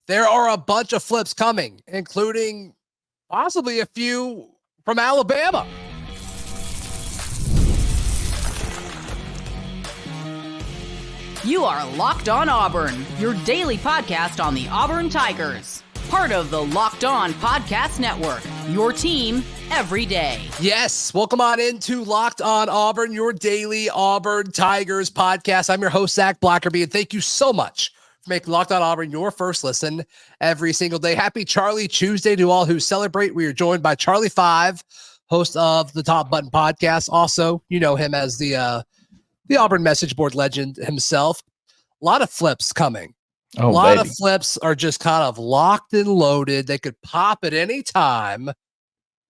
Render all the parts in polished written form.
there are a bunch of flips coming, including possibly a few from Alabama. You are Locked On Auburn, your daily podcast on the Auburn Tigers. Part of the Locked On Podcast Network, your team every day. Yes, welcome on into Locked On Auburn, your daily Auburn Tigers podcast. I'm your host, Zac Blackerby, and thank you so much for making Locked On Auburn your first listen every single day. Happy Charlie Tuesday to all who celebrate. We are joined by Charlie 5, host of the Top Button podcast. Also, you know him as the Auburn message board legend himself. A lot of flips coming. A lot of flips are just kind of locked and loaded. They could pop at any time.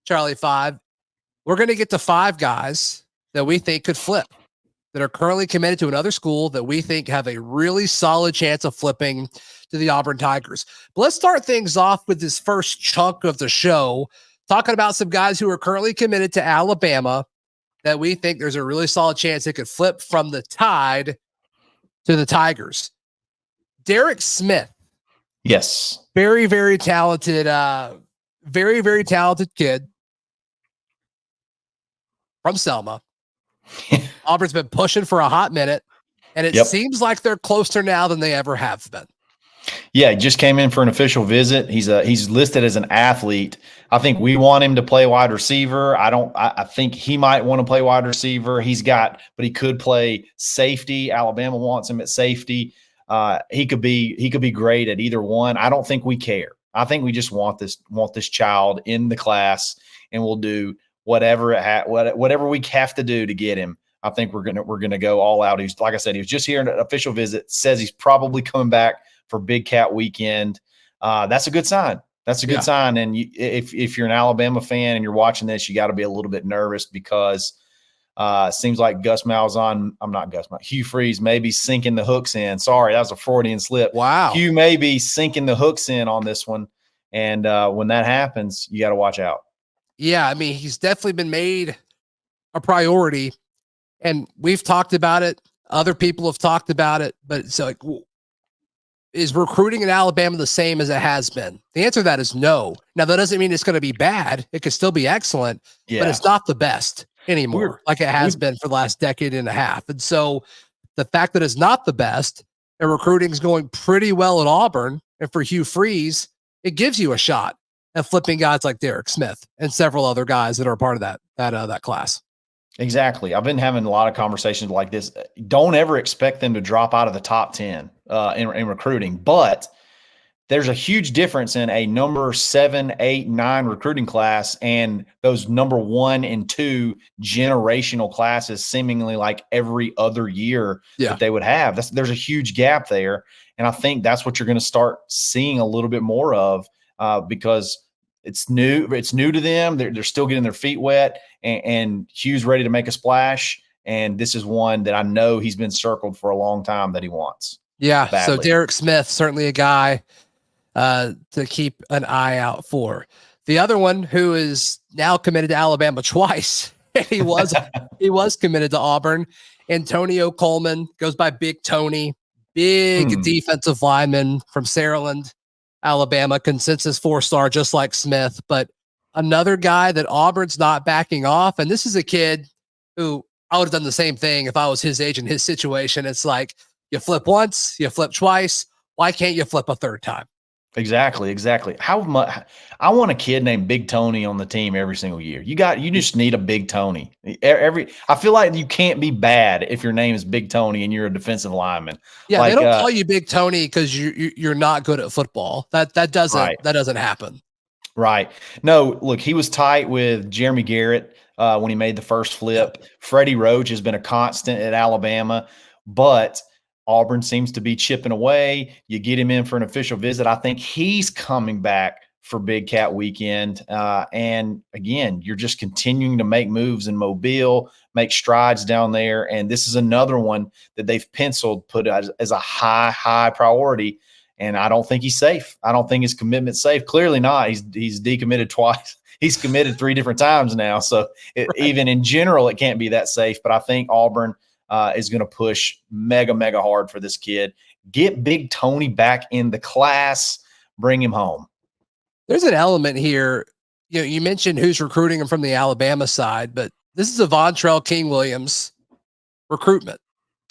Charlie 5, we're going to get to 5 guys that we think could flip, that are currently committed to another school that we think have a really solid chance of flipping to the Auburn Tigers. But let's start things off with this first chunk of the show, talking about some guys who are currently committed to Alabama that we think there's a really solid chance they could flip from the Tide to the Tigers. Derek Smith. Yes. Very, very talented, very, very talented kid from Selma. Auburn's been pushing for a hot minute, and it seems like they're closer now than they ever have been. Yeah, he just came in for an official visit. He's listed as an athlete. I think we want him to play wide receiver. I think he might want to play wide receiver. But he could play safety. Alabama wants him at safety. He could be great at either one. I don't think we care. I think we just want this child in the class, and we'll do whatever we have to do to get him. I think we're gonna go all out. He's, like I said, he was just here on an official visit. Says he's probably coming back for Big Cat weekend. That's a good sign. That's a good sign. And if you're an Alabama fan and you're watching this, you got to be a little bit nervous because it seems like Hugh Freeze may be sinking the hooks in. Sorry, that was a Freudian slip. Wow. Hugh may be sinking the hooks in on this one. And when that happens, you got to watch out. Yeah, I mean, he's definitely been made a priority, and we've talked about it. Other people have talked about it, but it's like, is recruiting in Alabama the same as it has been? The answer to that is no. Now, that doesn't mean it's going to be bad. It could still be excellent, but it's not the best anymore like it has been for the last decade and a half. And so the fact that it's not the best and recruiting is going pretty well at Auburn, and for Hugh Freeze, it gives you a shot at flipping guys like Derek Smith and several other guys that are a part of that class. Exactly. I've been having a lot of conversations like this. Don't ever expect them to drop out of the top 10 in recruiting, but there's a huge difference in a number 7, 8, 9 recruiting class and those number 1 and 2 generational classes seemingly like every other year that they would have. There's a huge gap there. And I think that's what you're going to start seeing a little bit more of because it's new. It's new to them. They're still getting their feet wet, and Hugh's ready to make a splash. And this is one that I know he's been circled for a long time that he wants. Yeah. badly. So Derek Smith, certainly a guy to keep an eye out for. The other one who is now committed to Alabama twice. he was committed to Auburn. Antonio Coleman goes by Big Tony, big defensive lineman from Saraland, Alabama, consensus 4-star, just like Smith, but another guy that Auburn's not backing off. And this is a kid who I would have done the same thing if I was his age in his situation. It's like you flip once, you flip twice. Why can't you flip a third time? Exactly. How much I want a kid named Big Tony on the team every single year. You just need a Big Tony. I feel like you can't be bad if your name is Big Tony and you're a defensive lineman. Yeah, they don't call you Big Tony because you're not good at football. That doesn't happen. Right. No, look, he was tight with Jeremy Garrett when he made the first flip. Freddie Roach has been a constant at Alabama, but Auburn seems to be chipping away. You get him in for an official visit. I think he's coming back for Big Cat weekend. And again, you're just continuing to make moves in Mobile, make strides down there. And this is another one that they've penciled, put as a high priority. And I don't think he's safe. I don't think his commitment's safe. Clearly not. He's decommitted twice. He's committed 3 different times now. So even in general, it can't be that safe. But I think Auburn is going to push mega hard for this kid. Get Big Tony back in the class. bring him home. There's an element here. You mentioned who's recruiting him from the Alabama side, but this is a Vontrell King-Williams recruitment.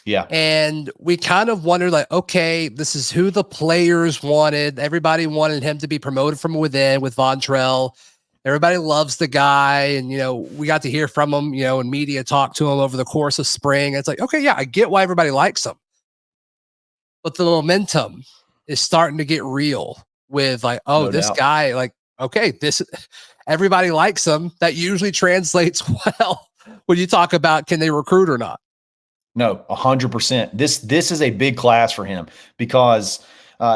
Yeah. And we kind of wondered, like, okay, this is who the players wanted. Everybody wanted him to be promoted from within with Vontrell. Everybody loves the guy. And, we got to hear from him, and media talk to him over the course of spring. It's like, okay, yeah, I get why everybody likes him. But the momentum is starting to get real with like, oh, No this doubt. guy, like, okay, everybody likes him. That usually translates well when you talk about can they recruit or not. No, 100%. This is a big class for him because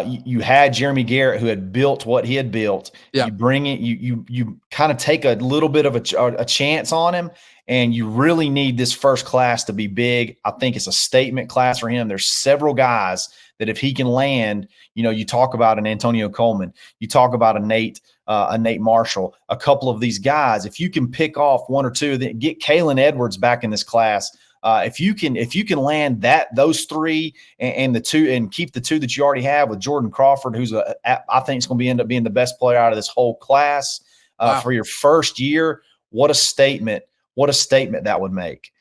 you had Jeremy Garrett who had built what he had built. Yeah. You bring it, you kind of take a little bit of a chance on him, and you really need this first class to be big. I think it's a statement class for him. There's several guys that if he can land, you talk about an Antonio Coleman, you talk about a Nate Marshall, a couple of these guys. If you can pick off one or two, then get Kalen Edwards back in this class. If you can land those three and the two and keep the two that you already have with Jordan Crawford, who's I think is going to end up being the best player out of this whole class for your first year. What a statement that would make.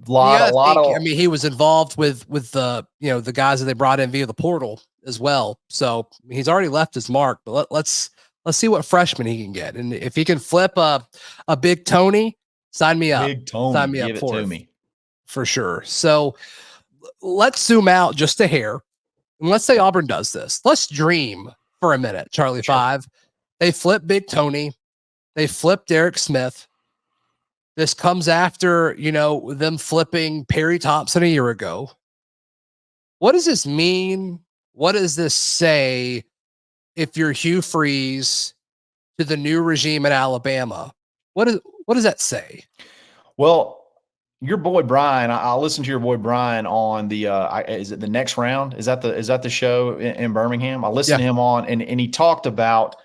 I mean, he was involved with the the guys that they brought in via the portal as well. So he's already left his mark. But let's see what freshman he can get, and if he can flip a Big Tony, sign me up. Big Tony, sign me up give it for to it. me. For sure. So let's zoom out just a hair. And let's say Auburn does this. Let's dream for a minute, Charlie. Sure. 5. They flip Big Tony. They flip Derek Smith. This comes after, them flipping Perry Thompson a year ago. What does this mean? What does this say if you're Hugh Freeze to the new regime in Alabama? What does that say? Well, your boy Brian, I listened to your boy Brian on the is it the Next Round? Is that the show in Birmingham? I listened to him on and he talked about,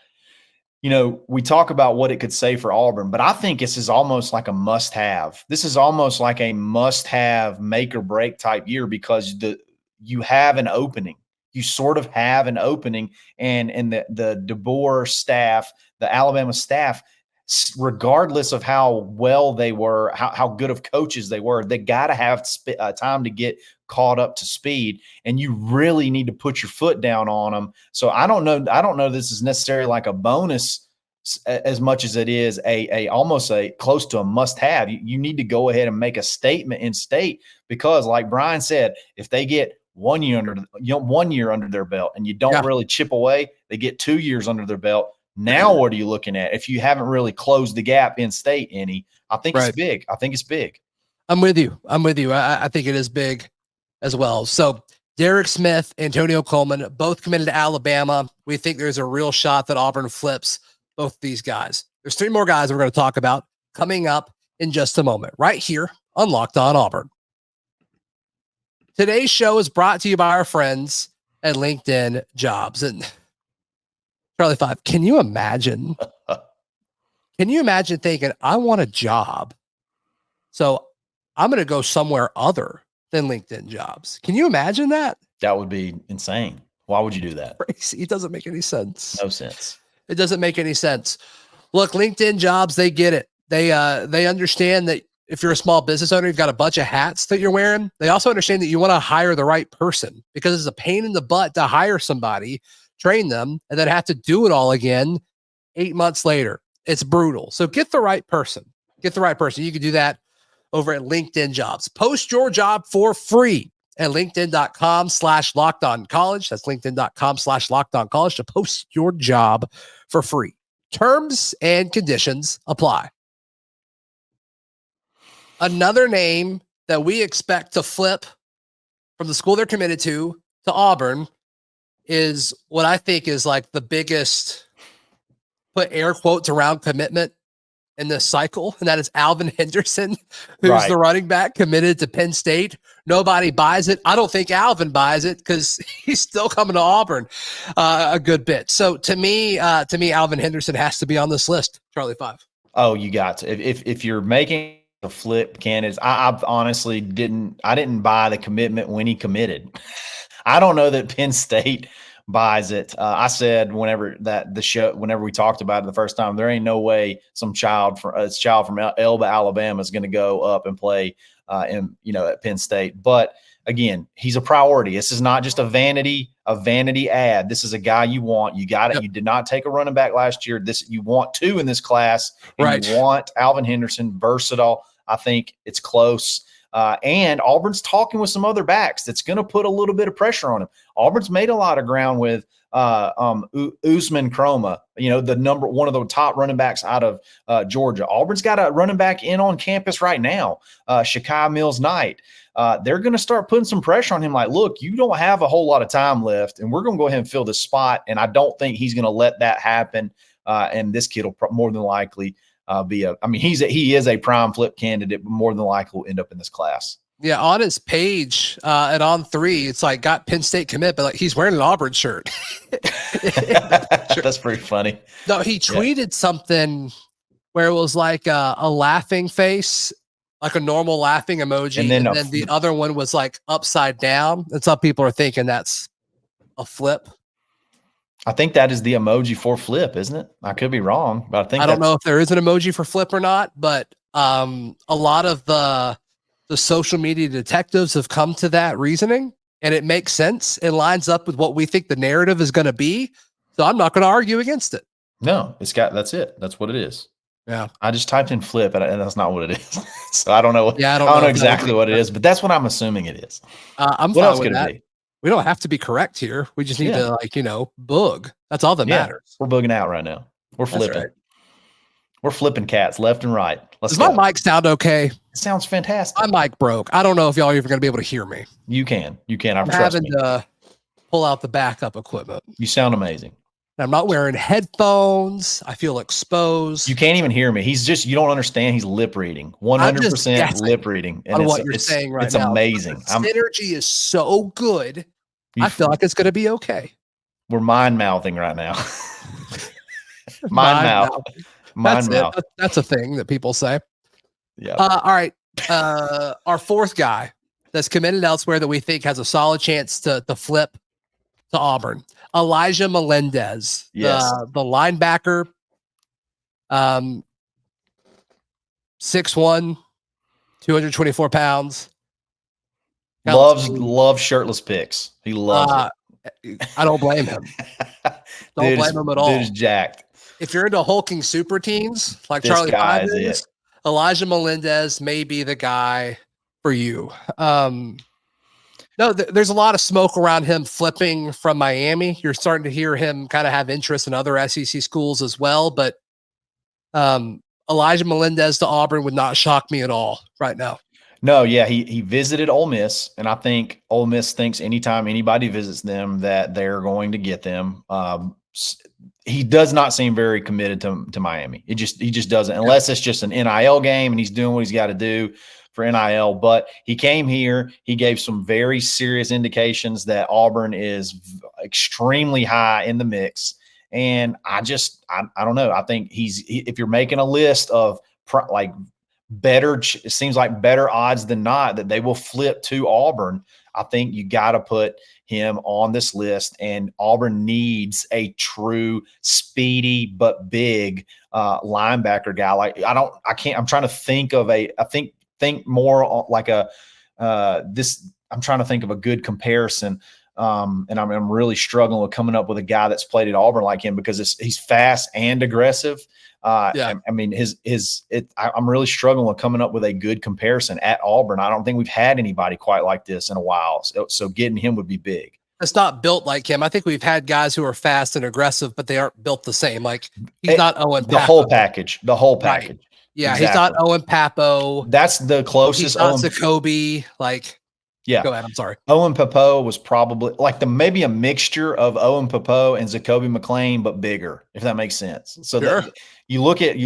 we talk about what it could say for Auburn, but I think this is almost like a must-have. This is almost like a must-have make or break type year because you have an opening. You sort of have an opening, and the DeBoer staff, the Alabama staff, regardless of how well they were, how good of coaches they were, they got to have time to get caught up to speed, and you really need to put your foot down on them. So I don't know this is necessarily like a bonus as much as it is almost close to a must have. You need to go ahead and make a statement in state because, like Brian said, if they get 1 year under their belt and you don't really chip away, they get 2 years under their belt. Now, what are you looking at? If you haven't really closed the gap in state any, I think it's big. I think it's big. I'm with you. I think it is big as well. So Derek Smith, Antonio Coleman, both committed to Alabama. We think there's a real shot that Auburn flips both these guys. There's 3 more guys we're going to talk about coming up in just a moment, right here on Locked On Auburn. Today's show is brought to you by our friends at LinkedIn Jobs. And Charlie 5, can you imagine thinking, I want a job, so I'm going to go somewhere other than LinkedIn Jobs? Can you imagine that? That would be insane. Why would you do that? Crazy. It doesn't make any sense. No sense. It doesn't make any sense. Look, LinkedIn Jobs, they get it. They understand that if you're a small business owner, you've got a bunch of hats that you're wearing. They also understand that you want to hire the right person because it's a pain in the butt to hire somebody, train them, and then have to do it all again 8 months later. It's brutal. So get the right person. You can do that over at LinkedIn Jobs. Post your job for free at linkedin.com/lockedoncollege. That's linkedin.com/lockedoncollege to post your job for free. Terms and conditions apply. Another name that we expect to flip from the school they're committed to Auburn is what I think is like the biggest, put air quotes around, commitment in this cycle, and that is Alvin Henderson, who's the running back committed to Penn State. Nobody buys it. I don't think Alvin buys it because he's still coming to Auburn a good bit. So to me, Alvin Henderson has to be on this list, Charlie 5. Oh, you got to. If you're making the flip candidates, I honestly didn't buy the commitment when he committed. I don't know that Penn State buys it. I said whenever we talked about it the first time, there ain't no way some child from Elba, Alabama is going to go up and play at Penn State. But again, he's a priority. This is not just a vanity ad. This is a guy you want. You got it. Yep. You did not take a running back last year. You want two in this class. And right. You want Alvin Henderson, versatile. I think it's close. And Auburn's talking with some other backs that's going to put a little bit of pressure on him. Auburn's made a lot of ground with Usman Kroma, one of the top running backs out of Georgia. Auburn's got a running back in on campus right now, Shakai Mills-Knight. They're going to start putting some pressure on him. Like, look, you don't have a whole lot of time left, and we're going to go ahead and fill this spot. And I don't think he's going to let that happen. And this kid will more than likely he is a prime flip candidate, but more than likely will end up in this class. Yeah, on his page and on 3, it's like got Penn State commit, but like he's wearing an Auburn shirt. That's pretty funny. No, he tweeted something where it was like a laughing face, like a normal laughing emoji, and then the other one was like upside down. And some people are thinking that's a flip. I think that is the emoji for flip, isn't it? I could be wrong, but I don't know if there is an emoji for flip or not, but a lot of the social media detectives have come to that reasoning, and it makes sense. It lines up with what we think the narrative is going to be. So I'm not going to argue against it. No, that's it. That's what it is. Yeah. I just typed in flip and that's not what it is. So I don't know. I don't know exactly what it is, but that's what I'm assuming it is. What else could it be? We don't have to be correct here. We just need to boog. That's all that matters. We're booging out right now. We're flipping. Right. We're flipping cats left and right. Does my mic sound okay? It sounds fantastic. My mic broke. I don't know if y'all are even going to be able to hear me. You can. I'm having to pull out the backup equipment. You sound amazing. I'm not wearing headphones. I feel exposed. You can't even hear me. You don't understand. He's lip reading. 100% lip reading. And on what you're saying right now. It's amazing. Synergy is so good. I feel like it's going to be okay. We're mind mouthing right now. Mind mouth. That's a thing that people say. Yeah. All right. Our fourth guy that's committed elsewhere that we think has a solid chance to flip to Auburn, Elijah Melendez, the linebacker, 6'1", 224 pounds. Loves shirtless pics. He loves it. I don't blame him. Don't blame him at all. Dude's jacked. If you're into hulking super teens like Charlie Five is, Elijah Melendez may be the guy for you. There's a lot of smoke around him flipping from Miami. You're starting to hear him kind of have interest in other SEC schools as well. But Elijah Melendez to Auburn would not shock me at all right now. No, yeah, he visited Ole Miss, and I think Ole Miss thinks anytime anybody visits them that they're going to get them. He does not seem very committed to Miami. He just doesn't, unless it's just an NIL game and he's doing what he's got to do for NIL. But he came here. He gave some very serious indications that Auburn is extremely high in the mix. And I don't know. I think if you're making a list of it seems like better odds than not that they will flip to Auburn, I think you got to put him on this list, and Auburn needs a true speedy but big linebacker guy. I'm trying to think of think more like I'm trying to think of a good comparison. And I'm really struggling with coming up with a guy that's played at Auburn like him, because he's fast and aggressive. I mean, I'm really struggling with coming up with a good comparison at Auburn. I don't think we've had anybody quite like this in a while. So getting him would be big. It's not built like him. I think we've had guys who are fast and aggressive, but they aren't built the same. Like he's not Owen Papo. The whole package. Right. Yeah, exactly. He's not Owen Papo. That's the closest. He's not Zacoby. Yeah. Go ahead. I'm sorry. Owen Papo was probably maybe a mixture of Owen Papo and Zacoby McClain, but bigger, if that makes sense. So sure. You look at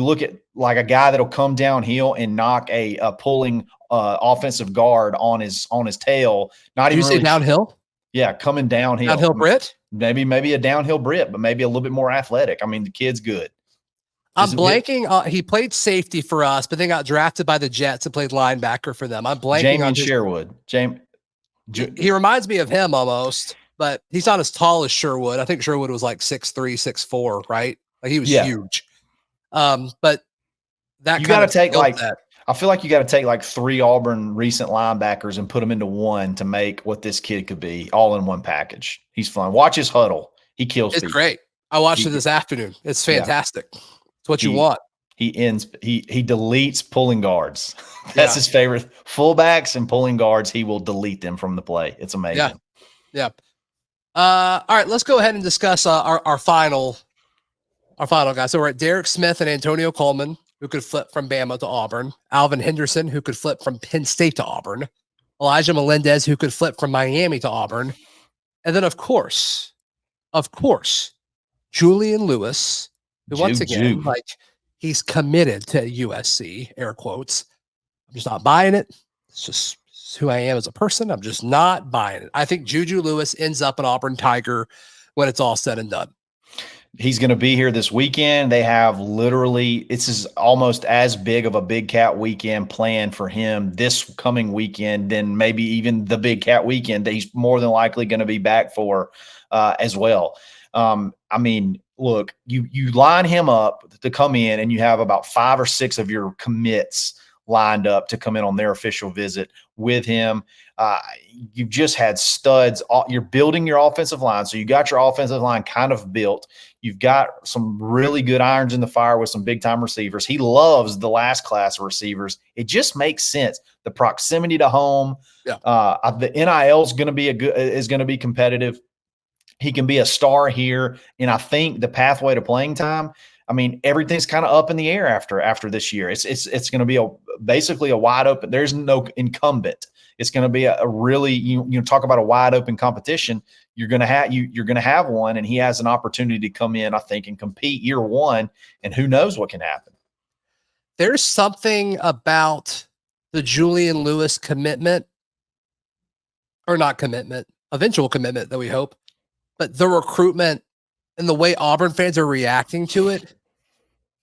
like a guy that'll come downhill and knock a pulling offensive guard on his tail. Did you say downhill? Yeah, coming downhill. Downhill Brit? Maybe a downhill Brit, but maybe a little bit more athletic. I mean, the kid's good. I'm blanking. He played safety for us, but then got drafted by the Jets and played linebacker for them. I'm blanking on Sherwood. He reminds me of him almost. but he's not as tall as Sherwood. I think Sherwood was like 6'3", 6'4", right? Like he was huge. But that you got to take I feel like you got to take like 3 Auburn recent linebackers and put them into one to make what this kid could be all in one package. He's fun. Watch his huddle. He kills people. It's great. I watched it this afternoon. It's fantastic. It's what you want. He deletes pulling guards. That's his favorite. Fullbacks and pulling guards, he will delete them from the play. It's amazing. Yeah. All right, let's go ahead and discuss our final guys. So we're at Derek Smith and Antonio Coleman, who could flip from Bama to Auburn. Alvin Henderson, who could flip from Penn State to Auburn. Elijah Melendez, who could flip from Miami to Auburn. And then, of course, Julian Lewis, who once again, he's committed to USC, air quotes. I'm just not buying it. It's just who I am as a person. I'm just not buying it. I think Juju Lewis ends up an Auburn Tiger when it's all said and done. He's going to be here this weekend. They have literally, this is almost as big of a Big Cat weekend planned for him this coming weekend than maybe even the Big Cat weekend that he's more than likely going to be back for as well. I mean, look, you line him up to come in and you have about 5 or 6 of your commits lined up to come in on their official visit with him. You've just had studs. You're building your offensive line. So you got your offensive line kind of built. You've got some really good irons in the fire with some big time receivers. He loves the last class of receivers. It just makes sense. The proximity to home, the NIL is going to be competitive. He can be a star here. And I think the pathway to playing time, I mean, everything's kind of up in the air after this year. It's going to be basically a wide open. There's no incumbent. It's going to be a really, you talk about a wide open competition. You're going to have one, and he has an opportunity to come in, I think, and compete year one. And who knows what can happen. There's something about the Julian Lewis commitment, or not commitment, eventual commitment that we hope, but the recruitment and the way Auburn fans are reacting to it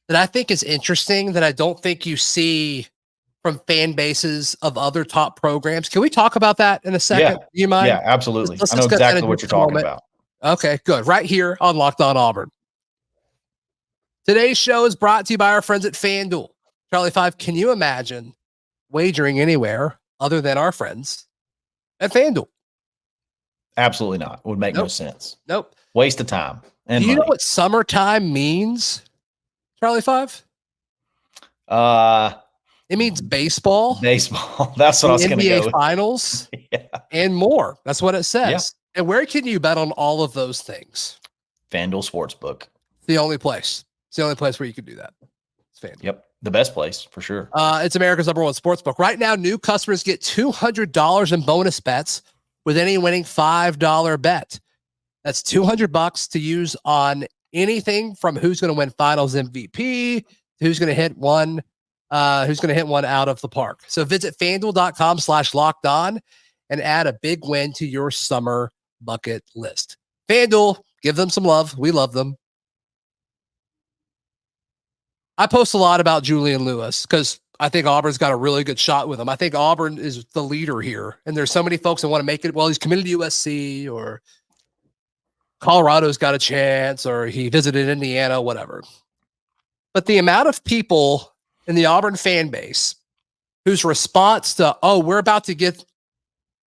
that I think is interesting, that I don't think you see from fan bases of other top programs. Can we talk about that in a second? Yeah. You mind? Yeah, absolutely. I know exactly what you're talking about. Okay, good. Right here on Locked On Auburn. Today's show is brought to you by our friends at FanDuel. Charlie 5, can you imagine wagering anywhere other than our friends at FanDuel? Absolutely not. It would make no sense. Nope. Waste of time. And do you know what summertime means, Charlie 5? It means baseball. Baseball. That's what I was going to go with. NBA Finals and more. That's what it says. Yeah. And where can you bet on all of those things? FanDuel Sportsbook. The only place. It's the only place where you can do that. It's FanDuel. Yep. The best place for sure. It's America's #1 sportsbook. Right now, new customers get $200 in bonus bets with any winning $5 bet. That's $200 to use on anything from who's going to win Finals MVP to who's going to hit one out of the park. So visit FanDuel.com/lockedon and add a big win to your summer bucket list. FanDuel, give them some love. We love them. I post a lot about Julian Lewis because I think Auburn's got a really good shot with him. I think Auburn is the leader here. And there's so many folks that want to make it. Well, he's committed to USC, or Colorado's got a chance, or he visited Indiana, whatever. But the amount of people in the Auburn fan base whose response to, we're about to get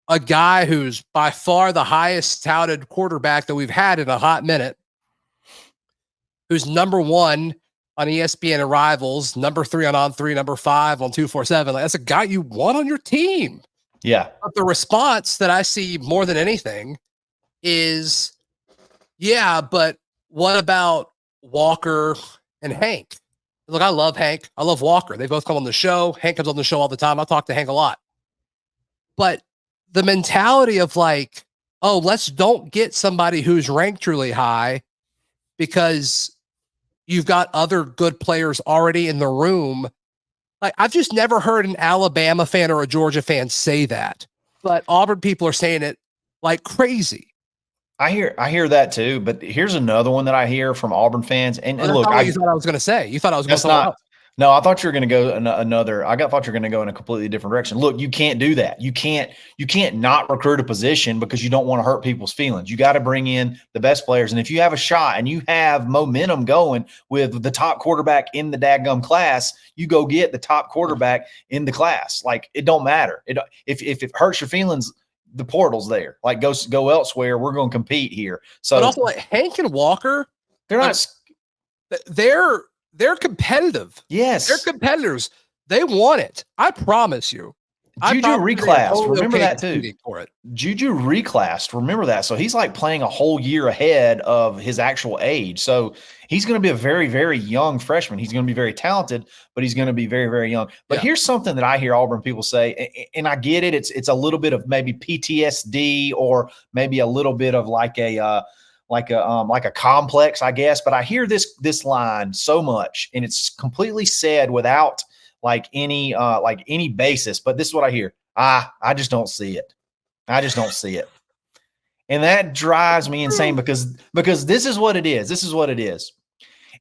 a guy who's by far the highest touted quarterback that we've had in a hot minute, who's number 1 on ESPN and Rivals, number 3 on 3, number 5 on 247. Like, that's a guy you want on your team. Yeah. But the response that I see more than anything is, but what about Walker and Hank? Look, I love Hank. I love Walker. They both come on the show. Hank comes on the show all the time. I talk to Hank a lot. But the mentality of like, let's don't get somebody who's ranked really high because you've got other good players already in the room. Like, I've just never heard an Alabama fan or a Georgia fan say that. But Auburn people are saying it like crazy. I hear that too, but here's another one that I hear from Auburn fans. And look, you thought I was going to say. You thought I was going to say. No, I thought you were going to go thought you were going to go in a completely different direction. Look, you can't do that. You can't not recruit a position because you don't want to hurt people's feelings. You got to bring in the best players. And if you have a shot and you have momentum going with the top quarterback in the dadgum class, you go get the top quarterback in the class. Like, it don't matter. If it hurts your feelings, the portal's there. Like, go elsewhere. We're going to compete here. So, but also, like, Hank and Walker, they're not. They're competitive. Yes. They're competitors. They want it. I promise you. Juju reclassed. Remember that too. For it. Juju reclassed. Remember that. So he's like playing a whole year ahead of his actual age. So he's going to be a very, very young freshman. He's going to be very talented, but he's going to be very, very young. But here's something that I hear Auburn people say, and I get it. It's a little bit of maybe PTSD or maybe a little bit of like a complex, I guess. But I hear this line so much, and it's completely said without any basis. But this is what I hear. I just don't see it. I just don't see it. And that drives me insane because this is what it is. This is what it is.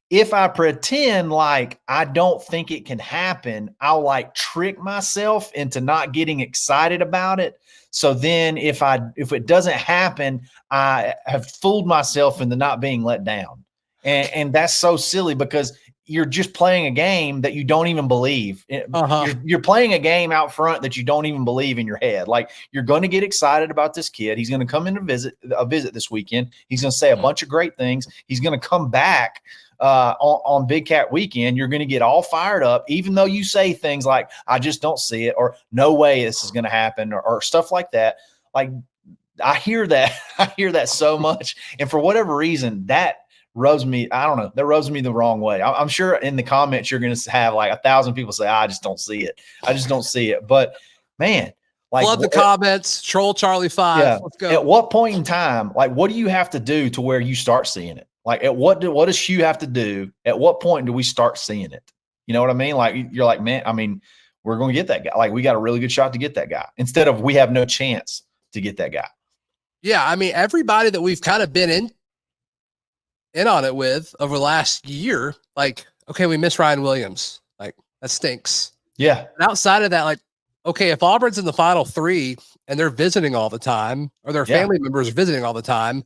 If I pretend like I don't think it can happen, I'll like trick myself into not getting excited about it. So then if it doesn't happen, I have fooled myself into not being let down. And that's so silly because you're just playing a game that you don't even believe. You're playing a game out front that you don't even believe in your head. Like, you're going to get excited about this kid. He's going to come in a visit this weekend. He's going to say a bunch of great things. He's going to come back on Big Cat weekend. You're going to get all fired up, even though you say things like, I just don't see it, or no way this is going to happen, or stuff like that. Like, I hear that so much. And for whatever reason, that rubs me. I don't know. That rubs me the wrong way. I'm sure in the comments, you're going to have like 1,000 people say, I just don't see it. I just don't see it. But man, like, love the comments. Troll Charlie 5. Yeah. Let's go. At what point in time, like, what do you have to do to where you start seeing it? Like, what does Hugh have to do? At what point do we start seeing it? You know what I mean? Like, you're like, man, I mean, we're going to get that guy. Like, we got a really good shot to get that guy instead of we have no chance to get that guy. Yeah. I mean, everybody that we've kind of been in on it with over the last year, like, okay, we miss Ryan Williams. Like, that stinks. Yeah. And outside of that, like, okay, if Auburn's in the Final Three and they're visiting all the time, or their family members are visiting all the time,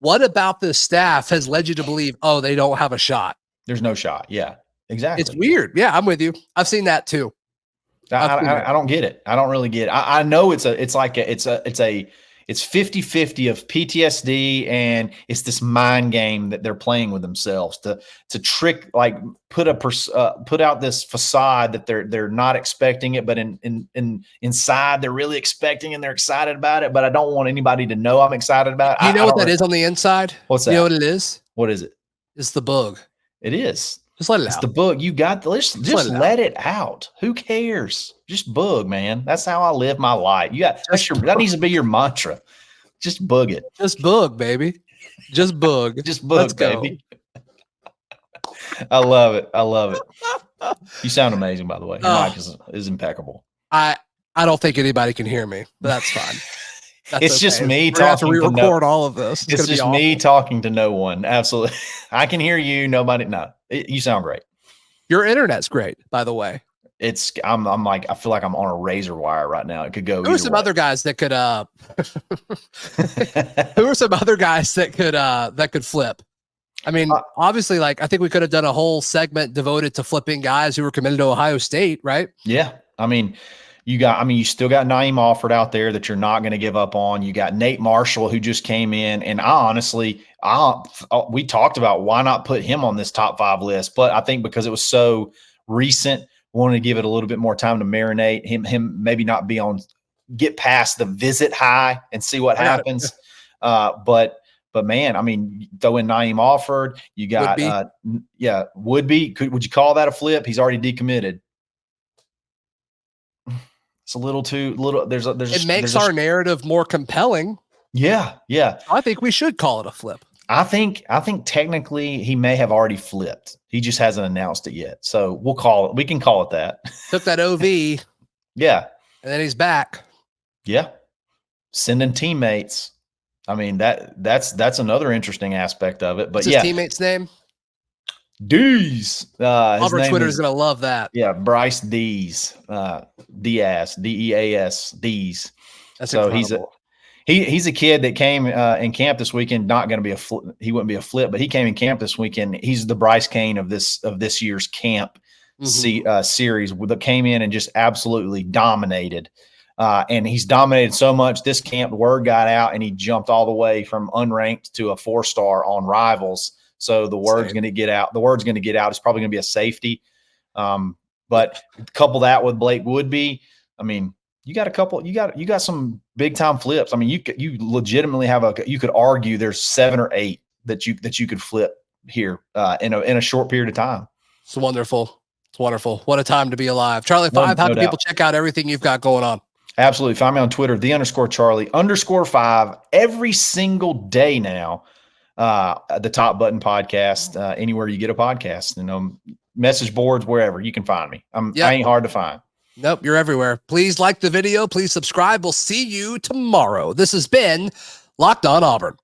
what about this staff has led you to believe, oh, they don't have a shot? There's no shot. Yeah, exactly. It's weird. Yeah, I'm with you. I've seen that too. I don't get it. I don't really get it. I know it's 50-50 of PTSD, and it's this mind game that they're playing with themselves to trick, like put out this facade that they're not expecting it, but inside they're really expecting and they're excited about it. But I don't want anybody to know I'm excited about it. You know what that is on the inside? What's that? You know what it is? What is it? It's the bug. It is. Just let it out. It's the bug. You got just let it out. Who cares? Just bug, man. That's how I live my life. That needs to be your mantra. Just bug it. Just bug, baby. Just bug. Just bug, let's baby. Go. I love it. I love it. You sound amazing, by the way. Your mic is impeccable. I don't think anybody can hear me, but that's fine. It's just me talking. To re-record all of this. It's just me talking to no one. Absolutely. I can hear you. Nobody. No, you sound great. Your internet's great, by the way. I'm like, I feel like I'm on a razor wire right now. It could go. Who are some other guys that could who are some other guys that could flip? I mean, obviously, like, I think we could have done a whole segment devoted to flipping guys who were committed to Ohio State, right? Yeah. I mean, you still got Naeem Alford out there that you're not going to give up on. You got Nate Marshall, who just came in, and we talked about why not put him on this top 5 list, but I think because it was so recent, wanted to give it a little bit more time to marinate. Him maybe not get past the visit high and see what happens. But man, I mean, throw in Naeem Alford. You got Would-be. Would you call that a flip? He's already decommitted. It's a little too little. It makes our narrative more compelling. Yeah. I think we should call it a flip. I think technically he may have already flipped. He just hasn't announced it yet. So we can call it that. Took that OV. Yeah. And then he's back. Yeah. Sending teammates. I mean, that's another interesting aspect of it. But what's his teammate's name? Dees. Auburn Twitter is going to love that. Yeah, Bryce Dees. Diaz, Deas, Dees. That's so incredible. He's a kid that came in camp this weekend. Not going to be he wouldn't be a flip, but he came in camp this weekend. He's the Bryce Kane of this year's camp series. That came in and just absolutely dominated. And he's dominated so much. This camp, the word got out, and he jumped all the way from unranked to a 4-star on Rivals. So the word's going to get out. The word's going to get out. It's probably going to be a safety. But couple that with Blake Woodby, I mean, you got some big time flips. I mean, you legitimately you could argue there's 7 or 8 that you could flip here in a short period of time. It's wonderful. It's wonderful. What a time to be alive. Charlie 5, how can people check out everything you've got going on? Absolutely. Find me on Twitter, _Charlie_5 every single day now. The Top Button Podcast, anywhere you get a podcast, message boards, wherever you can find me. I ain't hard to find. Nope, you're everywhere. Please like the video. Please subscribe. We'll see you tomorrow. This has been Locked On Auburn.